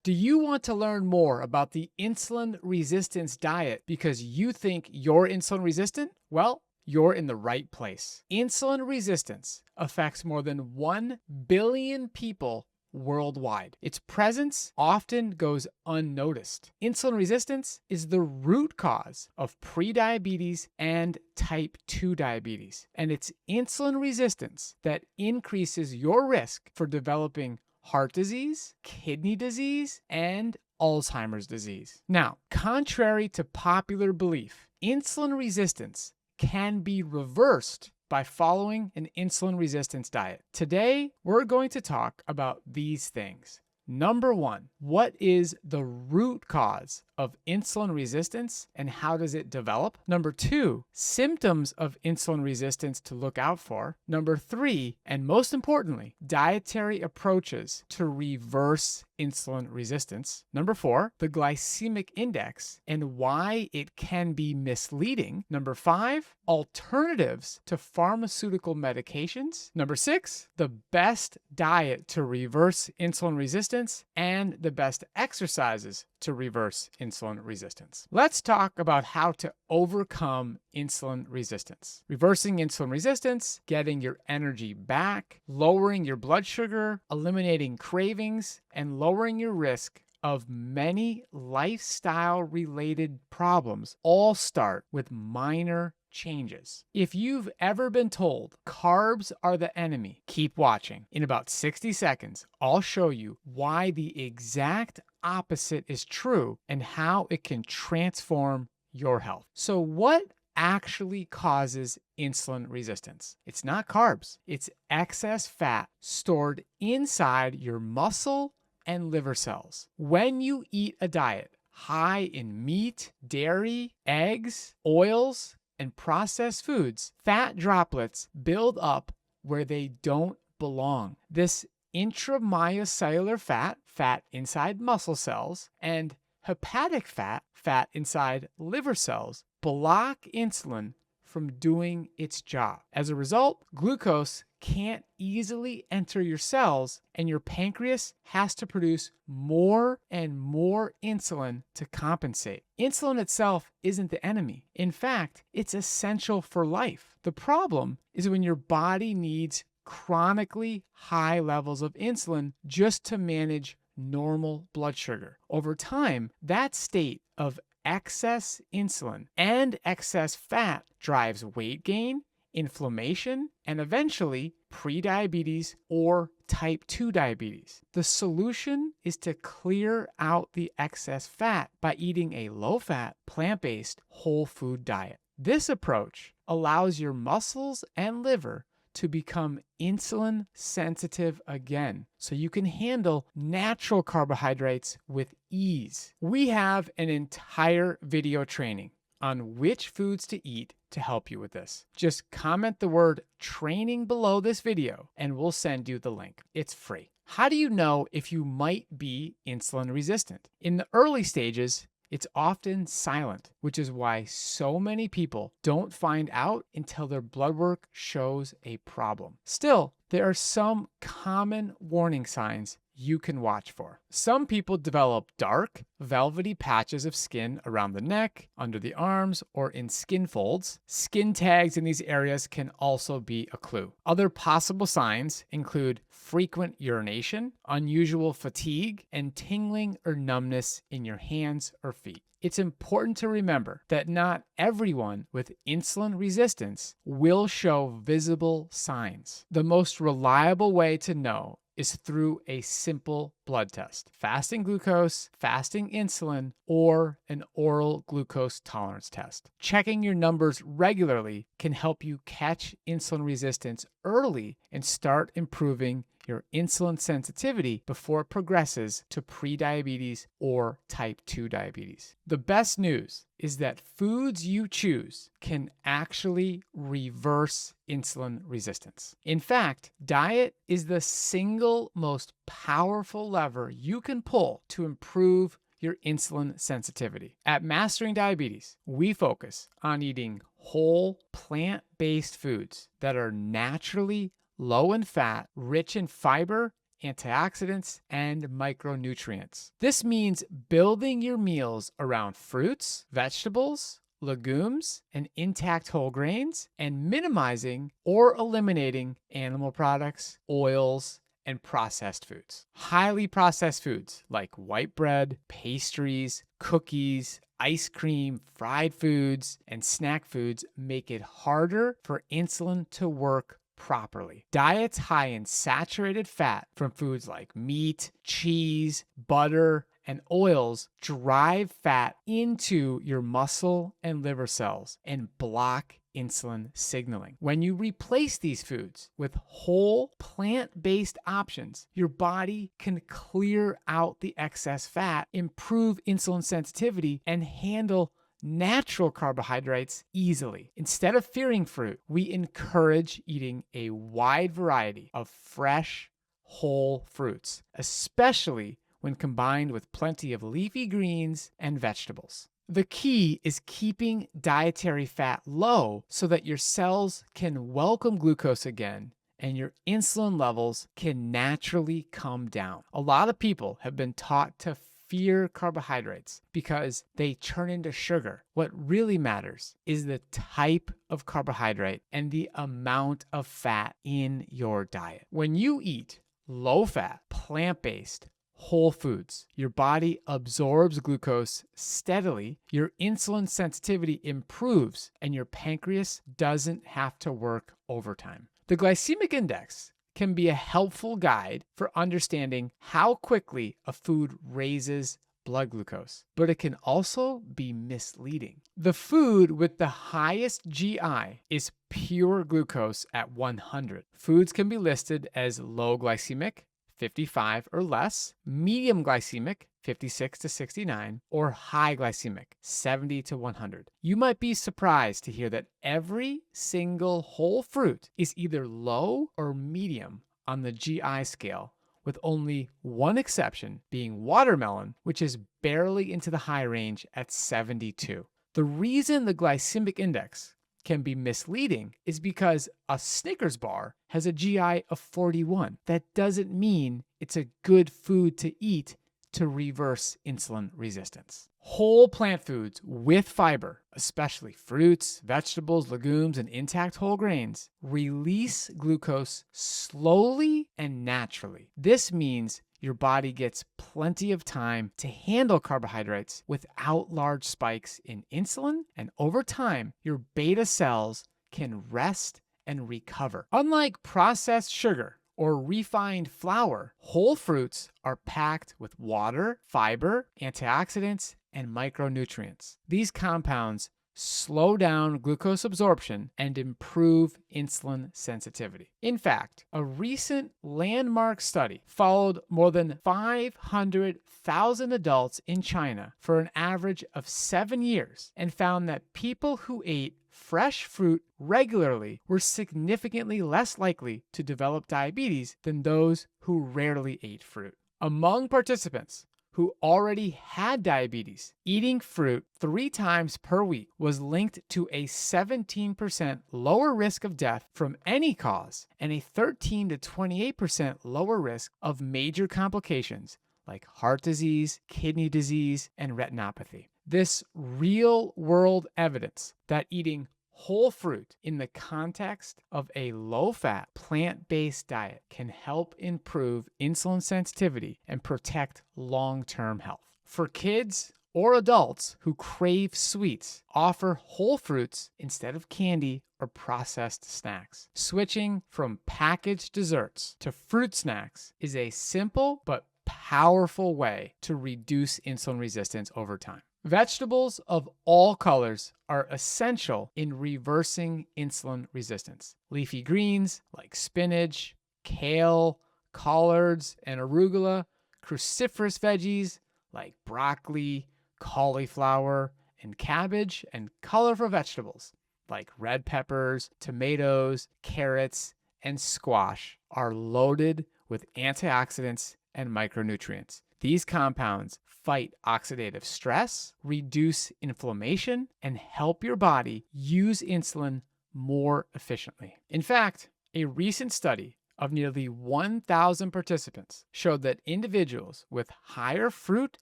Do you want to learn more about the insulin resistance diet because you think you're insulin resistant? Well, you're in the right place. Insulin resistance affects more than 1 billion people worldwide. Its presence often goes unnoticed. Insulin resistance is the root cause of prediabetes and type 2 diabetes, and it's insulin resistance that increases your risk for developing heart disease, kidney disease, and Alzheimer's disease. Now, contrary to popular belief, insulin resistance can be reversed by following an insulin resistance diet. Today, we're going to talk about these things. Number one, what is the root cause of insulin resistance and how does it develop? Number two, symptoms of insulin resistance to look out for. Number three, and most importantly, dietary approaches to reverse insulin resistance. Number four, the glycemic index and why it can be misleading. Number five, alternatives to pharmaceutical medications. Number six, the best diet to reverse insulin resistance and the best exercises to reverse insulin resistance. Let's talk about how to overcome insulin resistance. Reversing insulin resistance, getting your energy back, lowering your blood sugar, eliminating cravings, and lowering your risk of many lifestyle-related problems all start with minor changes. If you've ever been told carbs are the enemy, keep watching. In about 60 seconds, I'll show you why the exact opposite is true and how it can transform your health. So what actually causes insulin resistance? It's not carbs. It's excess fat stored inside your muscle and liver cells. When you eat a diet high in meat, dairy, eggs, oils, and processed foods, fat droplets build up where they don't belong. This intramyocellular fat, fat inside muscle cells, and hepatic fat, fat inside liver cells, block insulin from doing its job. As a result, glucose can't easily enter your cells, and your pancreas has to produce more and more insulin to compensate. Insulin itself isn't the enemy. In fact, it's essential for life. The problem is when your body needs chronically high levels of insulin just to manage normal blood sugar. Over time, that state of excess insulin and excess fat drives weight gain, inflammation, and eventually prediabetes or type 2 diabetes. The solution is to clear out the excess fat by eating a low-fat, plant-based, whole food diet. This approach allows your muscles and liver to become insulin sensitive again, so you can handle natural carbohydrates with ease. We have an entire video training on which foods to eat to help you with this. Just comment the word training below this video and we'll send you the link. It's free. How do you know if you might be insulin resistant? In the early stages, it's often silent, which is why so many people don't find out until their blood work shows a problem. Still, there are some common warning signs you can watch for. Some people develop dark, velvety patches of skin around the neck, under the arms, or in skin folds. Skin tags in these areas can also be a clue. Other possible signs include frequent urination, unusual fatigue, and tingling or numbness in your hands or feet. It's important to remember that not everyone with insulin resistance will show visible signs. The most reliable way to know is through a simple blood test: fasting glucose, fasting insulin, or an oral glucose tolerance test. Checking your numbers regularly can help you catch insulin resistance early and start improving your insulin sensitivity before it progresses to prediabetes or type 2 diabetes. The best news is that foods you choose can actually reverse insulin resistance. In fact, diet is the single most powerful lever you can pull to improve your insulin sensitivity. At Mastering Diabetes, we focus on eating whole plant-based foods that are naturally low in fat, rich in fiber, antioxidants, and micronutrients. This means building your meals around fruits, vegetables, legumes, and intact whole grains, and minimizing or eliminating animal products, oils, and processed foods. Highly processed foods like white bread, pastries, cookies, ice cream, fried foods, and snack foods make it harder for insulin to work properly. Diets high in saturated fat from foods like meat, cheese, butter, and oils drive fat into your muscle and liver cells and block insulin signaling. When you replace these foods with whole plant-based options, your body can clear out the excess fat, improve insulin sensitivity, and handle natural carbohydrates easily. Instead of fearing fruit, we encourage eating a wide variety of fresh, whole fruits, especially when combined with plenty of leafy greens and vegetables. The key is keeping dietary fat low so that your cells can welcome glucose again and your insulin levels can naturally come down. A lot of people have been taught to fear carbohydrates because they turn into sugar. What really matters is the type of carbohydrate and the amount of fat in your diet. When you eat low-fat, plant-based, whole foods, your body absorbs glucose steadily, your insulin sensitivity improves, and your pancreas doesn't have to work overtime. The glycemic index can be a helpful guide for understanding how quickly a food raises blood glucose, but it can also be misleading. The food with the highest GI is pure glucose at 100. Foods can be listed as low glycemic, 55 or less, medium glycemic, 56 to 69, or high glycemic, 70 to 100. You might be surprised to hear that every single whole fruit is either low or medium on the GI scale, with only one exception being watermelon, which is barely into the high range at 72. The reason the glycemic index can be misleading is because a Snickers bar has a GI of 41. That doesn't mean it's a good food to eat to reverse insulin resistance. Whole plant foods with fiber, especially fruits, vegetables, legumes, and intact whole grains, release glucose slowly and naturally. This means your body gets plenty of time to handle carbohydrates without large spikes in insulin, and over time, your beta cells can rest and recover. Unlike processed sugar or refined flour, whole fruits are packed with water, fiber, antioxidants, and micronutrients. These compounds slow down glucose absorption and improve insulin sensitivity. In fact, a recent landmark study followed more than 500,000 adults in China for an average of 7 years and found that people who ate fresh fruit regularly were significantly less likely to develop diabetes than those who rarely ate fruit. Among participants who already had diabetes, eating fruit 3 times per week was linked to a 17% lower risk of death from any cause and a 13 to 28% lower risk of major complications like heart disease, kidney disease, and retinopathy. This real-world evidence that eating whole fruit in the context of a low-fat, plant-based diet can help improve insulin sensitivity and protect long-term health. For kids or adults who crave sweets, offer whole fruits instead of candy or processed snacks. Switching from packaged desserts to fruit snacks is a simple but powerful way to reduce insulin resistance over time. Vegetables of all colors are essential in reversing insulin resistance. Leafy greens like spinach, kale, collards, and arugula, cruciferous veggies like broccoli, cauliflower, and cabbage, and colorful vegetables like red peppers, tomatoes, carrots, and squash are loaded with antioxidants and micronutrients. These compounds fight oxidative stress, reduce inflammation, and help your body use insulin more efficiently. In fact, a recent study of nearly 1,000 participants showed that individuals with higher fruit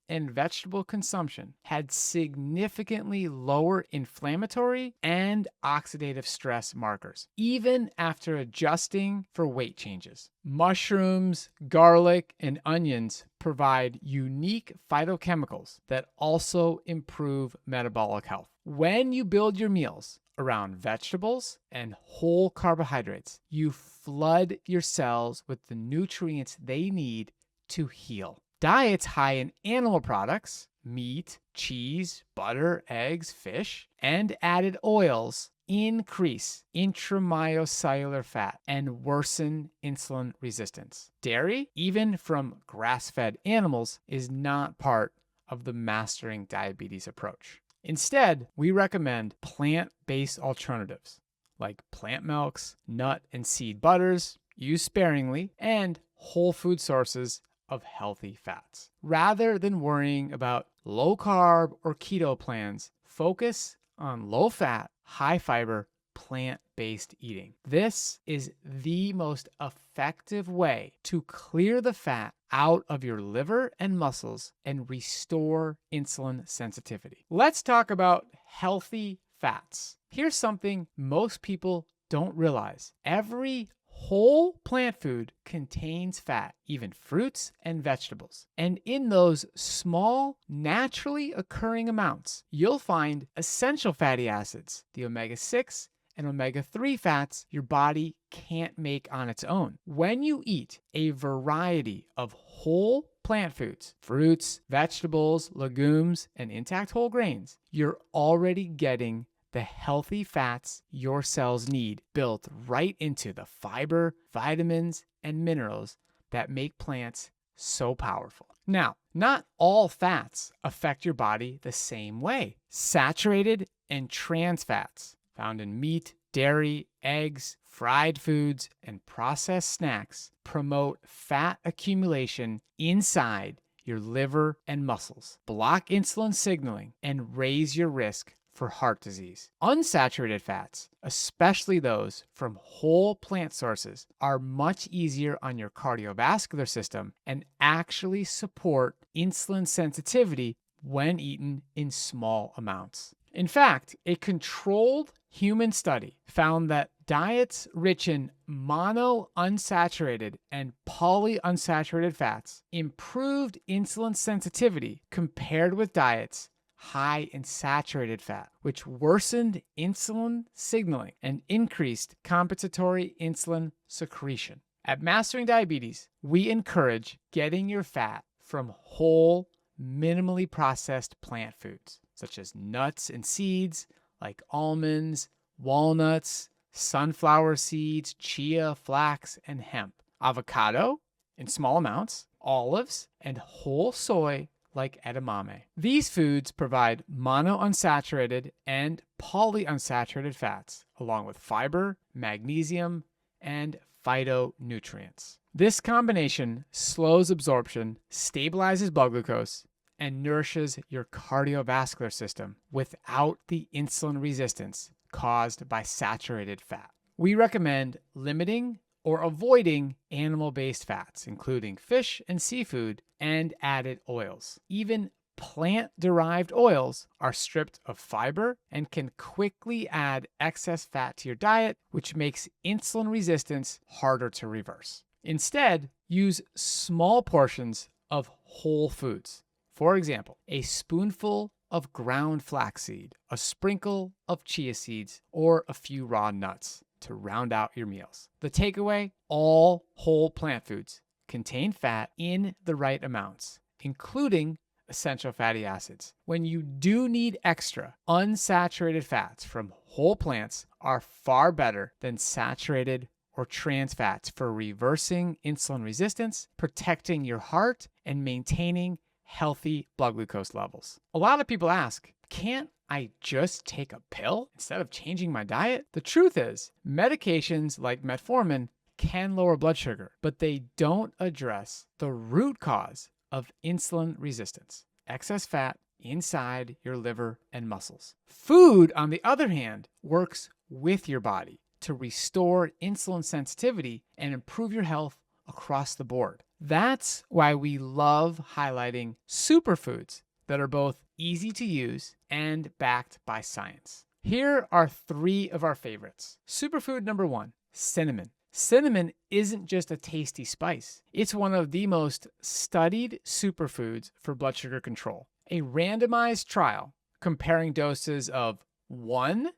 and vegetable consumption had significantly lower inflammatory and oxidative stress markers, even after adjusting for weight changes. Mushrooms, garlic, and onions provide unique phytochemicals that also improve metabolic health. When you build your meals around vegetables and whole carbohydrates, you flood your cells with the nutrients they need to heal. Diets high in animal products, meat, cheese, butter, eggs, fish, and added oils increase intramyocellular fat and worsen insulin resistance. Dairy, even from grass-fed animals, is not part of the mastering diabetes approach. Instead, we recommend plant-based alternatives like plant milks, nut and seed butters, used sparingly, and whole food sources of healthy fats. Rather than worrying about low-carb or keto plans, focus on low-fat, high-fiber, plant-based eating. This is the most effective way to clear the fat out of your liver and muscles and restore insulin sensitivity. Let's talk about healthy fats. Here's something most people don't realize. Every whole plant food contains fat, even fruits and vegetables. And in those small, naturally occurring amounts, you'll find essential fatty acids, the omega-6 and omega-3 fats your body can't make on its own. When you eat a variety of whole plant foods, fruits, vegetables, legumes, and intact whole grains, you're already getting the healthy fats your cells need built right into the fiber, vitamins, and minerals that make plants so powerful. Now, not all fats affect your body the same way. Saturated and trans fats found in meat, dairy, eggs, fried foods, and processed snacks promote fat accumulation inside your liver and muscles, block insulin signaling, and raise your risk for heart disease. Unsaturated fats, especially those from whole plant sources, are much easier on your cardiovascular system and actually support insulin sensitivity when eaten in small amounts. In fact, a controlled human study found that diets rich in monounsaturated and polyunsaturated fats improved insulin sensitivity compared with diets high in saturated fat, which worsened insulin signaling and increased compensatory insulin secretion. At Mastering Diabetes, we encourage getting your fat from whole, minimally processed plant foods, such as nuts and seeds like almonds, walnuts, sunflower seeds, chia, flax, and hemp, avocado in small amounts, olives, and whole soy like edamame. These foods provide monounsaturated and polyunsaturated fats, along with fiber, magnesium, and phytonutrients. This combination slows absorption, stabilizes blood glucose, and nourishes your cardiovascular system without the insulin resistance caused by saturated fat. We recommend limiting or avoiding animal-based fats, including fish and seafood, and added oils. Even plant-derived oils are stripped of fiber and can quickly add excess fat to your diet, which makes insulin resistance harder to reverse. Instead, use small portions of whole foods. For example, a spoonful of ground flaxseed, a sprinkle of chia seeds, or a few raw nuts to round out your meals. The takeaway: all whole plant foods contain fat in the right amounts, including essential fatty acids. When you do need extra, unsaturated fats from whole plants are far better than saturated or trans fats for reversing insulin resistance, protecting your heart, and maintaining healthy blood glucose levels. A lot of people ask, can't I just take a pill instead of changing my diet? The truth is, medications like metformin can lower blood sugar, but they don't address the root cause of insulin resistance: excess fat inside your liver and muscles. Food, on the other hand, works with your body to restore insulin sensitivity and improve your health across the board. That's why we love highlighting superfoods that are both easy to use and backed by science. Here are 3 of our favorites. Superfood number 1, cinnamon. Cinnamon isn't just a tasty spice. It's one of the most studied superfoods for blood sugar control. A randomized trial comparing doses of 1,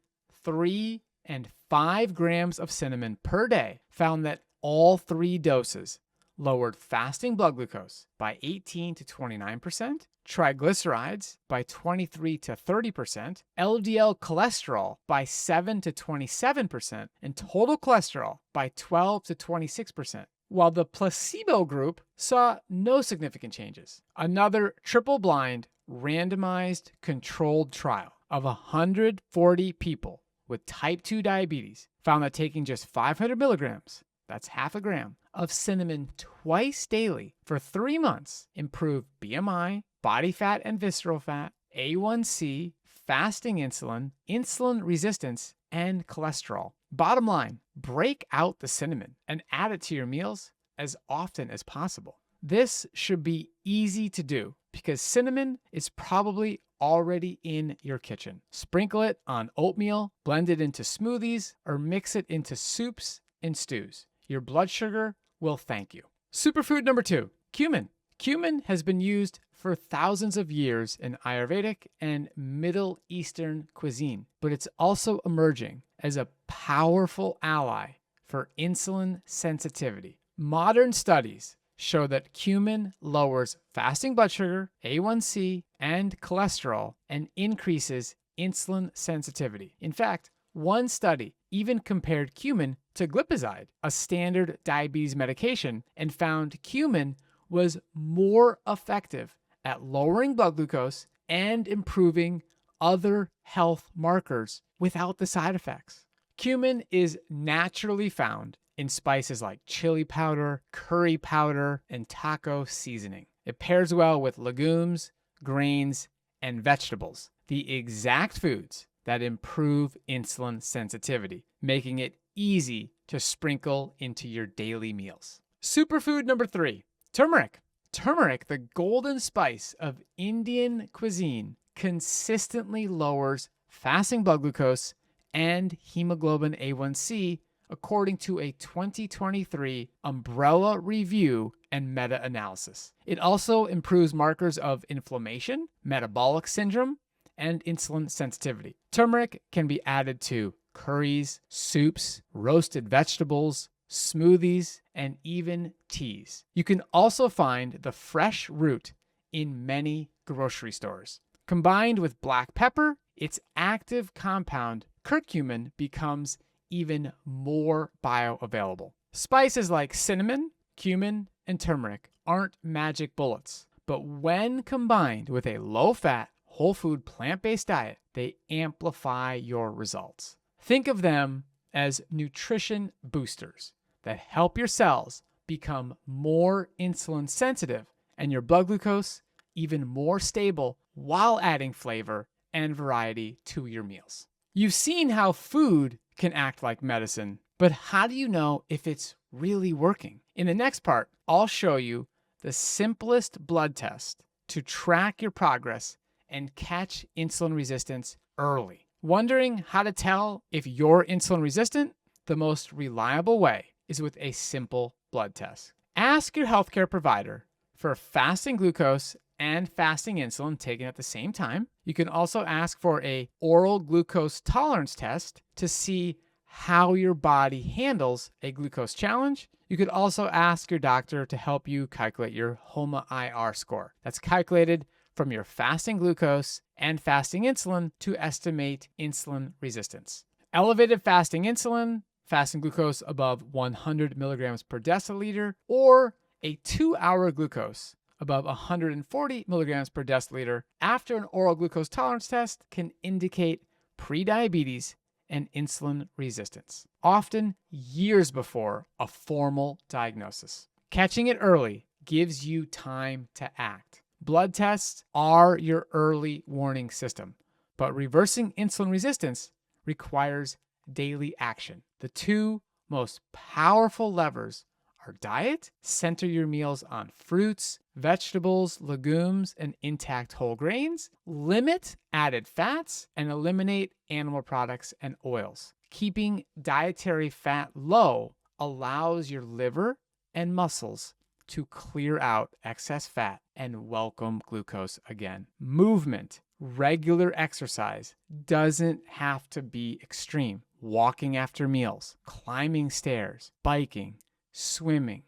3, and 5 grams of cinnamon per day found that all 3 doses lowered fasting blood glucose by 18 to 29%, triglycerides by 23 to 30%, LDL cholesterol by 7 to 27%, and total cholesterol by 12 to 26%, while the placebo group saw no significant changes. Another triple-blind, randomized, controlled trial of 140 people with type 2 diabetes found that taking just 500 milligrams, that's half a gram, of cinnamon twice daily for 3 months improved BMI, body fat and visceral fat, A1C, fasting insulin, insulin resistance, and cholesterol. Bottom line, break out the cinnamon and add it to your meals as often as possible. This should be easy to do because cinnamon is probably already in your kitchen. Sprinkle it on oatmeal, blend it into smoothies, or mix it into soups and stews. Your blood sugar will thank you. Superfood number 2, cumin. Cumin has been used for thousands of years in Ayurvedic and Middle Eastern cuisine, but it's also emerging as a powerful ally for insulin sensitivity. Modern studies show that cumin lowers fasting blood sugar, A1C, and cholesterol, and increases insulin sensitivity. In fact, one study even compared cumin to glipizide, a standard diabetes medication, and found cumin was more effective at lowering blood glucose and improving other health markers without the side effects. Cumin is naturally found in spices like chili powder, curry powder, and taco seasoning. It pairs well with legumes, grains, and vegetables, the exact foods that improve insulin sensitivity, making it easy to sprinkle into your daily meals. Superfood number 3, turmeric. Turmeric, the golden spice of Indian cuisine, consistently lowers fasting blood glucose and hemoglobin A1C, according to a 2023 umbrella review and meta-analysis. It also improves markers of inflammation, metabolic syndrome, and insulin sensitivity. Turmeric can be added to curries, soups, roasted vegetables, smoothies, and even teas. You can also find the fresh root in many grocery stores. Combined with black pepper, its active compound, curcumin, becomes even more bioavailable. Spices like cinnamon, cumin, and turmeric aren't magic bullets, but when combined with a low-fat, whole food, plant-based diet, they amplify your results. Think of them as nutrition boosters that help your cells become more insulin sensitive and your blood glucose even more stable while adding flavor and variety to your meals. You've seen how food can act like medicine, but how do you know if it's really working? In the next part, I'll show you the simplest blood test to track your progress and catch insulin resistance early. Wondering how to tell if you're insulin resistant? The most reliable way is with a simple blood test. Ask your healthcare provider for fasting glucose and fasting insulin taken at the same time. You can also ask for an oral glucose tolerance test to see how your body handles a glucose challenge. You could also ask your doctor to help you calculate your HOMA-IR score. That's calculated from your fasting glucose and fasting insulin to estimate insulin resistance. Elevated fasting insulin, fasting glucose above 100 milligrams per deciliter, or a 2-hour glucose above 140 milligrams per deciliter after an oral glucose tolerance test can indicate prediabetes and insulin resistance, often years before a formal diagnosis. Catching it early gives you time to act. Blood tests are your early warning system, but reversing insulin resistance requires daily action. The two most powerful levers are diet, center your meals on fruits, vegetables, legumes, and intact whole grains, limit added fats, and eliminate animal products and oils. Keeping dietary fat low allows your liver and muscles to clear out excess fat and welcome glucose again. Movement, regular exercise doesn't have to be extreme. Walking after meals, climbing stairs, biking, swimming,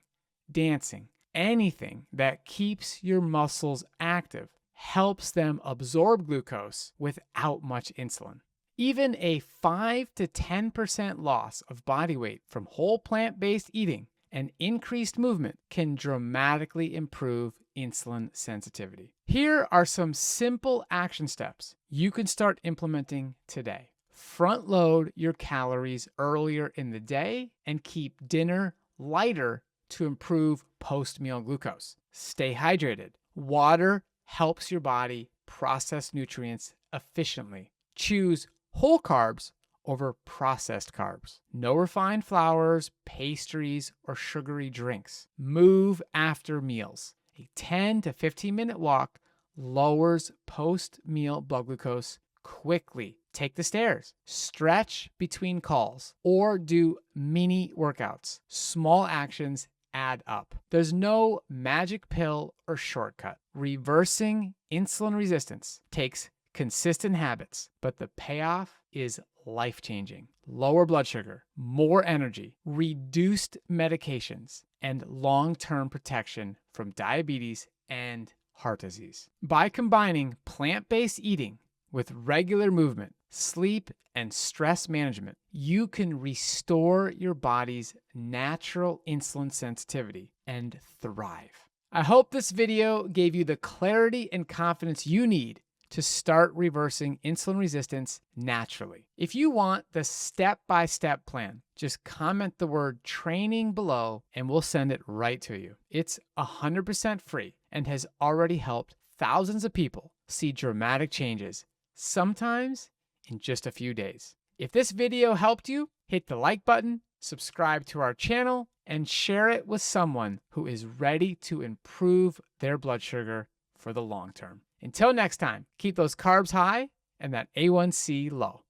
dancing, anything that keeps your muscles active helps them absorb glucose without much insulin. Even a 5 to 10% loss of body weight from whole plant-based eating and increased movement can dramatically improve insulin sensitivity. Here are some simple action steps you can start implementing today. Front load your calories earlier in the day and keep dinner lighter to improve post-meal glucose. Stay hydrated. Water helps your body process nutrients efficiently. Choose whole carbs over processed carbs. No refined flours, pastries, or sugary drinks. Move after meals. A 10 to 15-minute walk lowers post-meal blood glucose quickly. Take the stairs, stretch between calls, or do mini workouts. Small actions add up. There's no magic pill or shortcut. Reversing insulin resistance takes consistent habits, but the payoff is life-changing. Lower blood sugar, more energy, reduced medications, and long-term protection from diabetes and heart disease. By combining plant-based eating with regular movement, sleep, and stress management, you can restore your body's natural insulin sensitivity and thrive. I hope this video gave you the clarity and confidence you need to start reversing insulin resistance naturally. If you want the step-by-step plan, just comment the word training below and we'll send it right to you. It's 100% free and has already helped thousands of people see dramatic changes, sometimes in just a few days. If this video helped you, hit the like button, subscribe to our channel, and share it with someone who is ready to improve their blood sugar for the long term. Until next time, keep those carbs high and that A1C low.